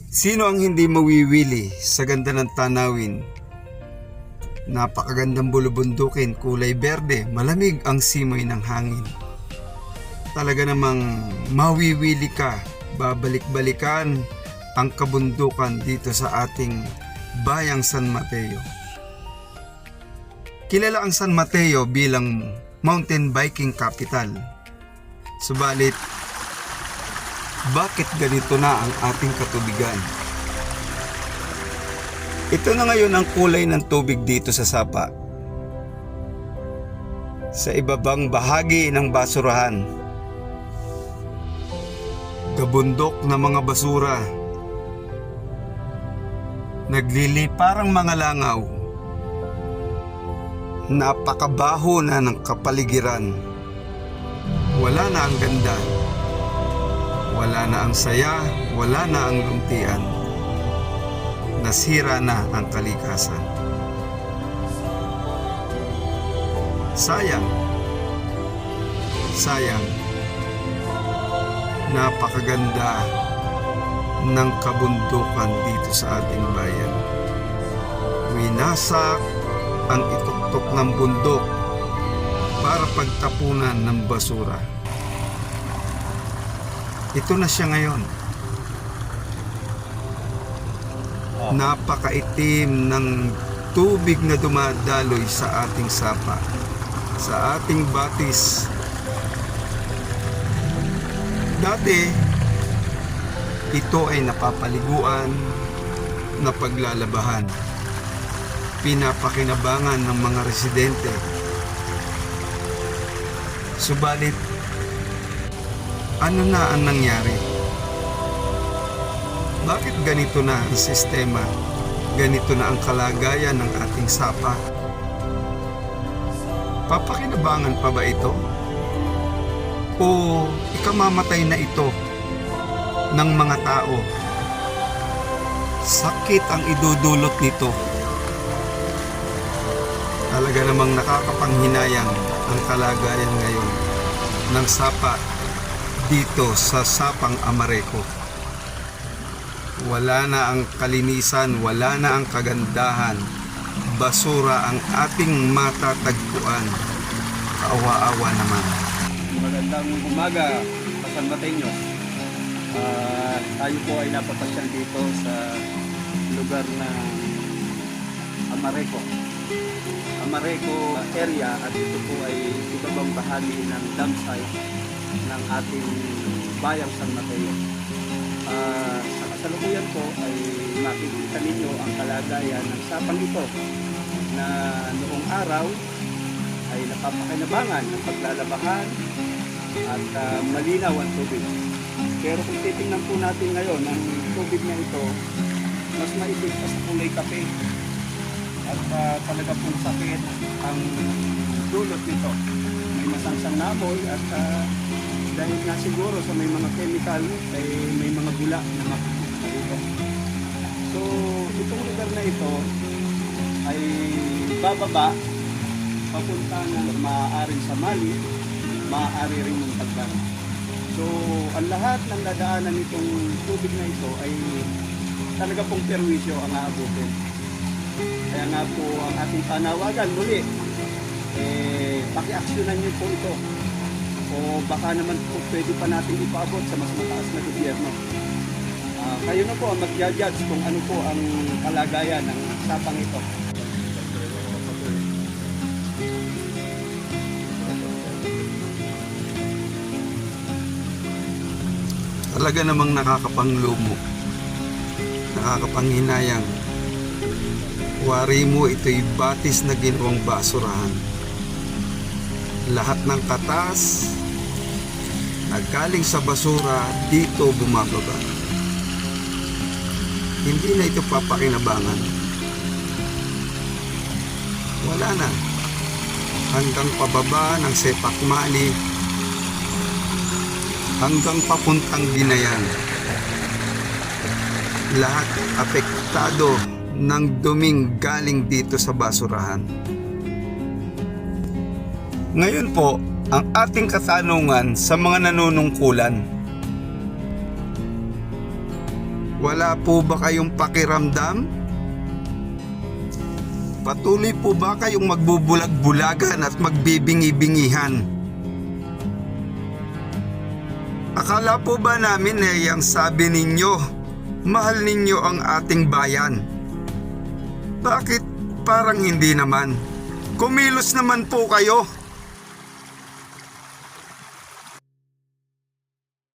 Sino ang hindi mawiwili sa ganda ng tanawin? Napakagandang bulubundukin, kulay berde, malamig ang simoy ng hangin. Talaga namang mawiwili ka, babalik-balikan ang kabundukan dito sa ating bayang San Mateo. Kilala ang San Mateo bilang mountain biking capital. Subalit, bakit ganito na ang ating katubigan? Ito na ngayon ang kulay ng tubig dito sa Sapa. Sa ibabang bahagi ng basurahan, gabundok na mga basura, naglili parang mga langaw. Napakabaho na ng kapaligiran. Wala na ang ganda. Wala na ang saya, wala na ang luntian. Nasira na ang kalikasan. Sayang. Sayang. Napakaganda ng kabundukan dito sa ating bayan. Winasak ang ituktok ng bundok para pagtapunan ng basura. Ito na siya ngayon. Napakaitim ng tubig na dumadaloy sa ating sapa, sa ating batis. Dati, ito ay napapaliguan, napaglalabahan, pinapakinabangan ng mga residente. Subalit, ano na ang nangyari? Bakit ganito na ang sistema? Ganito na ang kalagayan ng ating sapa? Papakinabangan pa ba ito? O ikamamatay na ito ng mga tao? Sakit ang idudulot nito. Talaga namang nakakapanghinayang ang kalagayan ngayon ng sapa dito sa Sapang Amareko. Wala na ang kalinisan, wala na ang kagandahan. Basura ang ating matatagpuan. Kaawa-awa naman. Magandang umaga, San Mateo. Tayo po ay napapasyal dito sa lugar ng Amareko. Amareko area, at ito po ay ibabang bahagi ng dam site ng ating bayang San Mateo. Sa kasalukuyan po ay makikita ninyo ang kalagayan ng sapang ito na noong araw ay napapakinabangan ng paglalabahan at malinaw ang tubig. Pero kung titingnan po natin ngayon ang tubig na ito, mas maitim pa sa kulay kape at talaga pong sakit ang dulot nito. May masangsang namoy at dahil nga siguro sa may mga chemical ay may mga bula na makikita dito. So itong lugar na ito ay bababa papunta ng maaaring sa Mali, maaari rin ng Tagban. So ang lahat ng dadaanan nitong tubig na ito ay talaga pong perwisyo ang aabutin. Kaya nga po ang ating panawagan muli, paki-aksyonan niyo po ito. O baka naman po pwede pa natin ipaabot sa mas mataas na gobyerno. Kayo na po ang mag-judge kung ano po ang kalagayan ng sapang ito. Talaga namang nakakapanglumo, nakakapanghinayang. Wari mo, ito'y batis na ginawang basurahan. Lahat ng katas na galing sa basura dito bumababa. Hindi na ito papakinabangan. Wala na. Hanggang pababa ng Sepak Mali, hanggang papuntang Binayan. Lahat apektado ng duming galing dito sa basurahan. Ngayon po, ang ating katanungan sa mga nanunungkulan. Wala po ba kayong pakiramdam? Patuloy po ba kayong magbubulag-bulagan at magbibingi-bingihan? Akala po ba namin ang sabi ninyo, mahal ninyo ang ating bayan? Bakit parang hindi naman? Kumilos naman po kayo.